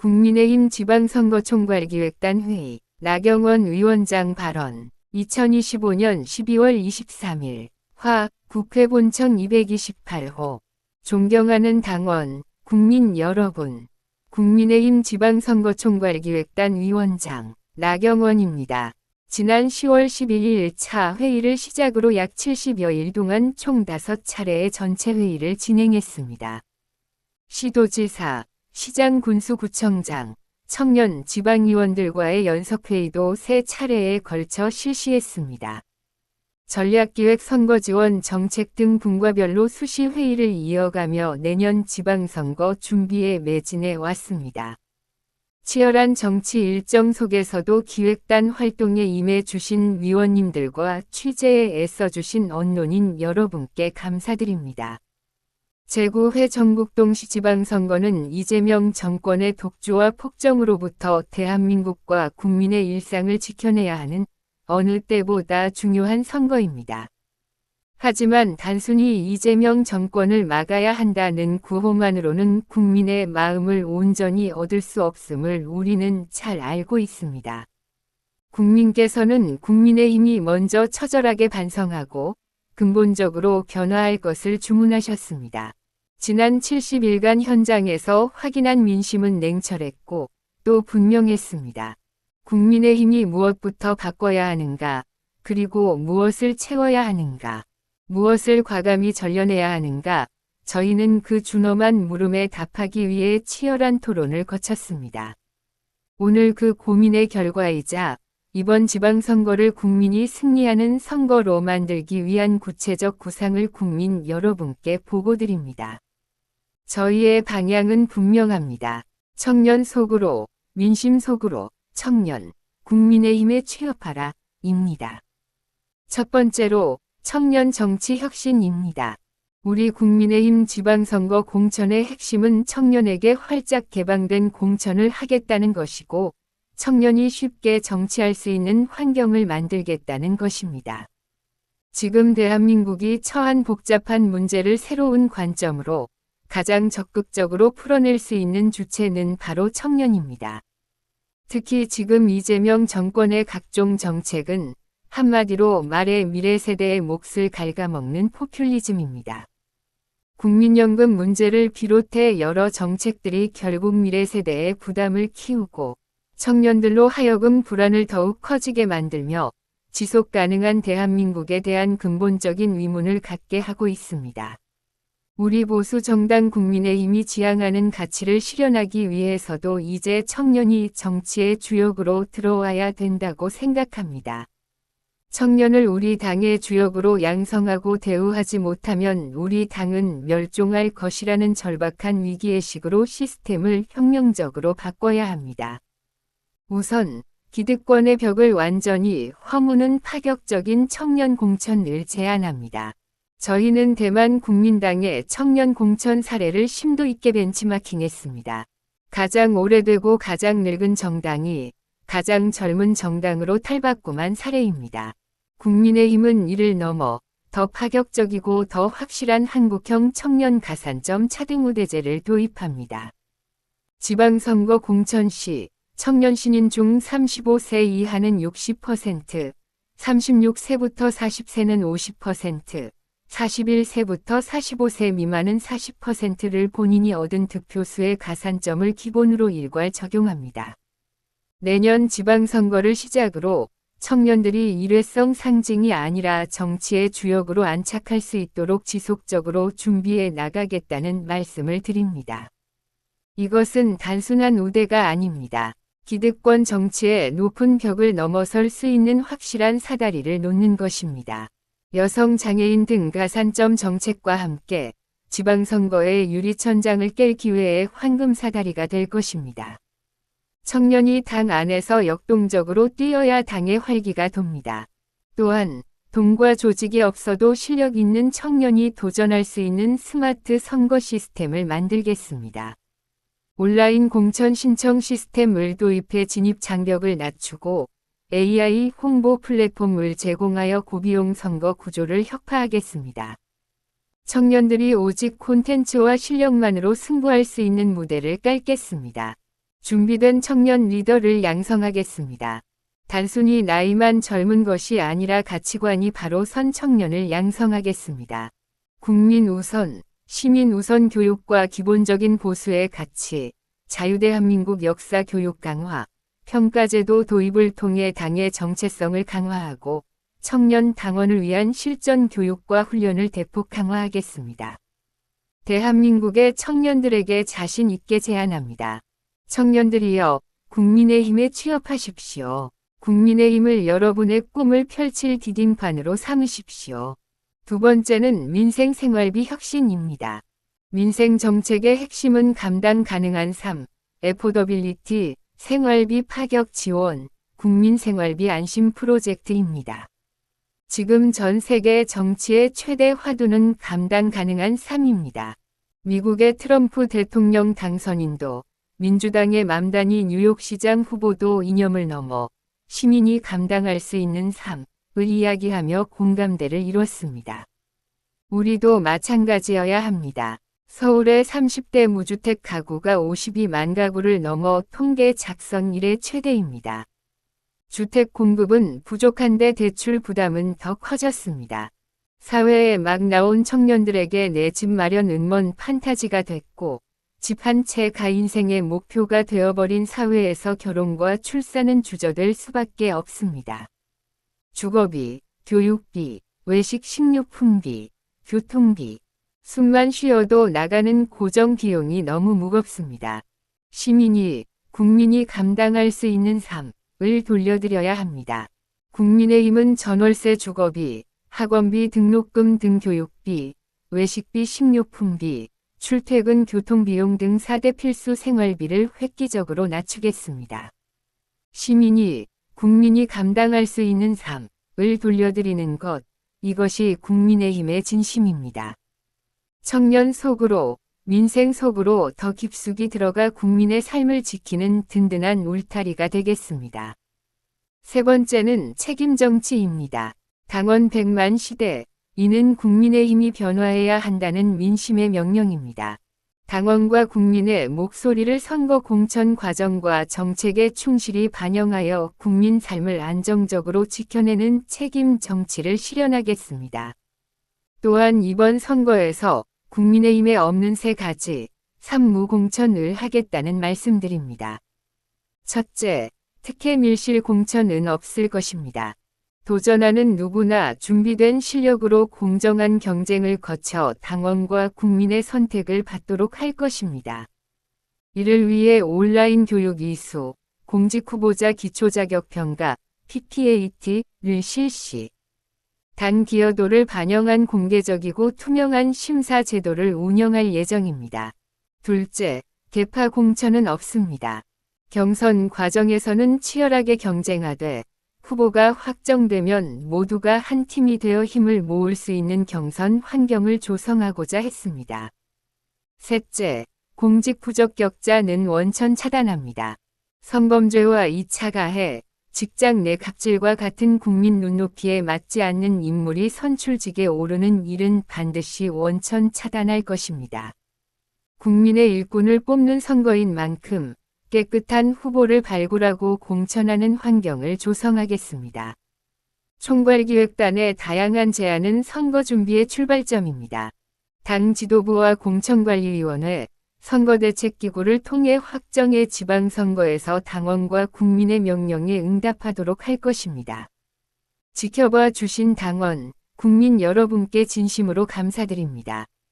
국민의힘 지방선거총괄기획단 회의, 나경원 위원장 발언. 2025년 12월 23일, 국회 본청 228호. 존경하는 당원, 국민 여러분. 국민의힘 지방선거총괄기획단 위원장, 나경원입니다. 지난 10월 11일 1차 회의를 시작으로 약 70여일 동안 총 5차례의 전체 회의를 진행했습니다. 시도지사, 시장 군수구청장, 청년 지방의원들과의 연석회의도 3차례에 걸쳐 실시했습니다. 전략기획 선거지원 정책 등 분과별로 수시 회의를 이어가며 내년 지방선거 준비에 매진해 왔습니다. 치열한 정치 일정 속에서도 기획단 활동에 임해 주신 위원님들과 취재에 애써주신 언론인 여러분께 감사드립니다. 제9회 전국동시지방선거는 이재명 정권의 독주와 폭정으로부터 대한민국과 국민의 일상을 지켜내야 하는 어느 때보다 중요한 선거입니다. 하지만 단순히 이재명 정권을 막아야 한다는 구호만으로는 국민의 마음을 온전히 얻을 수 없음을 우리는 잘 알고 있습니다. 국민께서는 국민의힘이 먼저 처절하게 반성하고 근본적으로 변화할 것을 주문하셨습니다. 지난 70일간 현장에서 확인한 민심은 냉철했고 또 분명했습니다. 국민의힘이 무엇부터 바꿔야 하는가, 그리고 무엇을 채워야 하는가, 무엇을 과감히 전려내야 하는가, 저희는 그 준엄한 물음에 답하기 위해 치열한 토론을 거쳤습니다. 오늘 그 고민의 결과이자 이번 지방선거를 국민이 승리하는 선거로 만들기 위한 구체적 구상을 국민 여러분께 보고드립니다. 저희의 방향은 분명합니다. 청년 속으로, 민심 속으로, 청년, 국민의힘에 취업하라, 입니다. 첫 번째로, 청년 정치 혁신입니다. 우리 국민의힘 지방선거 공천의 핵심은 청년에게 활짝 개방된 공천을 하겠다는 것이고, 청년이 쉽게 정치할 수 있는 환경을 만들겠다는 것입니다. 지금 대한민국이 처한 복잡한 문제를 새로운 관점으로 가장 적극적으로 풀어낼 수 있는 주체는 바로 청년입니다. 특히 지금 이재명 정권의 각종 정책은 한마디로 말해 미래 세대의 몫을 갉아먹는 포퓰리즘입니다. 국민연금 문제를 비롯해 여러 정책들이 결국 미래 세대의 부담을 키우고 청년들로 하여금 불안을 더욱 커지게 만들며 지속 가능한 대한민국에 대한 근본적인 의문을 갖게 하고 있습니다. 우리 보수 정당 국민의힘이 지향하는 가치를 실현하기 위해서도 이제 청년이 정치의 주역으로 들어와야 된다고 생각합니다. 청년을 우리 당의 주역으로 양성하고 대우하지 못하면 우리 당은 멸종할 것이라는 절박한 위기의식으로 시스템을 혁명적으로 바꿔야 합니다. 우선 기득권의 벽을 완전히 허무는 파격적인 청년 공천을 제안합니다. 저희는 대만 국민당의 청년 공천 사례를 심도 있게 벤치마킹했습니다. 가장 오래되고 가장 늙은 정당이 가장 젊은 정당으로 탈바꿈한 사례입니다. 국민의힘은 이를 넘어 더 파격적이고 더 확실한 한국형 청년 가산점 차등우대제를 도입합니다. 지방선거 공천 시 청년 신인 중 35세 이하는 60%, 36세부터 40세는 50%, 41세부터 45세 미만은 40%를 본인이 얻은 득표수의 가산점을 기본으로 일괄 적용합니다. 내년 지방선거를 시작으로 청년들이 일회성 상징이 아니라 정치의 주역으로 안착할 수 있도록 지속적으로 준비해 나가겠다는 말씀을 드립니다. 이것은 단순한 우대가 아닙니다. 기득권 정치의 높은 벽을 넘어설 수 있는 확실한 사다리를 놓는 것입니다. 여성 장애인 등 가산점 정책과 함께 지방선거의 유리천장을 깰 기회의 황금 사다리가 될 것입니다. 청년이 당 안에서 역동적으로 뛰어야 당의 활기가 돕니다. 또한 돈과 조직이 없어도 실력 있는 청년이 도전할 수 있는 스마트 선거 시스템을 만들겠습니다. 온라인 공천 신청 시스템을 도입해 진입 장벽을 낮추고 AI 홍보 플랫폼을 제공하여 고비용 선거 구조를 혁파하겠습니다. 청년들이 오직 콘텐츠와 실력만으로 승부할 수 있는 무대를 깔겠습니다. 준비된 청년 리더를 양성하겠습니다. 단순히 나이만 젊은 것이 아니라 가치관이 바로 선 청년을 양성하겠습니다. 국민 우선, 시민 우선 교육과 기본적인 보수의 가치, 자유대한민국 역사 교육 강화, 평가제도 도입을 통해 당의 정체성을 강화하고 청년 당원을 위한 실전 교육과 훈련을 대폭 강화하겠습니다. 대한민국의 청년들에게 자신 있게 제안합니다. 청년들이여, 국민의힘에 취업하십시오. 국민의힘을 여러분의 꿈을 펼칠 디딤판으로 삼으십시오. 두 번째는 민생생활비 혁신입니다. 민생정책의 핵심은 감당 가능한 삶, 애포더빌리티, 생활비 파격 지원, 국민생활비 안심 프로젝트입니다. 지금 전 세계 정치의 최대 화두는 감당 가능한 삶입니다. 미국의 트럼프 대통령 당선인도 민주당의 맘다니 뉴욕시장 후보도 이념을 넘어 시민이 감당할 수 있는 삶을 이야기하며 공감대를 이뤘습니다. 우리도 마찬가지여야 합니다. 서울의 30대 무주택 가구가 52만 가구를 넘어 통계 작성 이래 최대입니다. 주택 공급은 부족한데 대출 부담은 더 커졌습니다. 사회에 막 나온 청년들에게 내 집 마련은 먼 판타지가 됐고 집 한 채가 인생의 목표가 되어버린 사회에서 결혼과 출산은 주저될 수밖에 없습니다. 주거비, 교육비, 외식 식료품비, 교통비, 숨만 쉬어도 나가는 고정 비용이 너무 무겁습니다. 시민이, 국민이 감당할 수 있는 삶을 돌려드려야 합니다. 국민의힘은 전월세 주거비, 학원비 등록금 등 교육비, 외식비 식료품비, 출퇴근 교통비용 등 4대 필수 생활비를 획기적으로 낮추겠습니다. 시민이, 국민이 감당할 수 있는 삶을 돌려드리는 것, 이것이 국민의힘의 진심입니다. 청년 속으로, 민생 속으로 더 깊숙이 들어가 국민의 삶을 지키는 든든한 울타리가 되겠습니다. 세 번째는 책임 정치입니다. 당원 100만 시대, 이는 국민의힘이 변화해야 한다는 민심의 명령입니다. 당원과 국민의 목소리를 선거 공천 과정과 정책에 충실히 반영하여 국민 삶을 안정적으로 지켜내는 책임 정치를 실현하겠습니다. 또한 이번 선거에서 국민의힘에 없는 세 가지 삼무 공천을 하겠다는 말씀드립니다. 첫째, 특혜 밀실 공천은 없을 것입니다. 도전하는 누구나 준비된 실력으로 공정한 경쟁을 거쳐 당원과 국민의 선택을 받도록 할 것입니다. 이를 위해 온라인 교육 이수, 공직후보자 기초자격평가, PPAT를 실시. 당 기여도를 반영한 공개적이고 투명한 심사 제도를 운영할 예정입니다. 둘째, 개파 공천은 없습니다. 경선 과정에서는 치열하게 경쟁하되 후보가 확정되면 모두가 한 팀이 되어 힘을 모을 수 있는 경선 환경을 조성하고자 했습니다. 셋째, 공직 부적격자는 원천 차단합니다. 성범죄와 2차 가해, 직장 내 갑질과 같은 국민 눈높이에 맞지 않는 인물이 선출직에 오르는 일은 반드시 원천 차단할 것입니다. 국민의 일꾼을 뽑는 선거인 만큼 깨끗한 후보를 발굴하고 공천하는 환경을 조성하겠습니다. 총괄기획단의 다양한 제안은 선거 준비의 출발점입니다. 당 지도부와 공천관리위원회, 선거대책기구를 통해 확정의 지방선거에서 당원과 국민의 명령에 응답하도록 할 것입니다. 지켜봐 주신 당원, 국민 여러분께 진심으로 감사드립니다.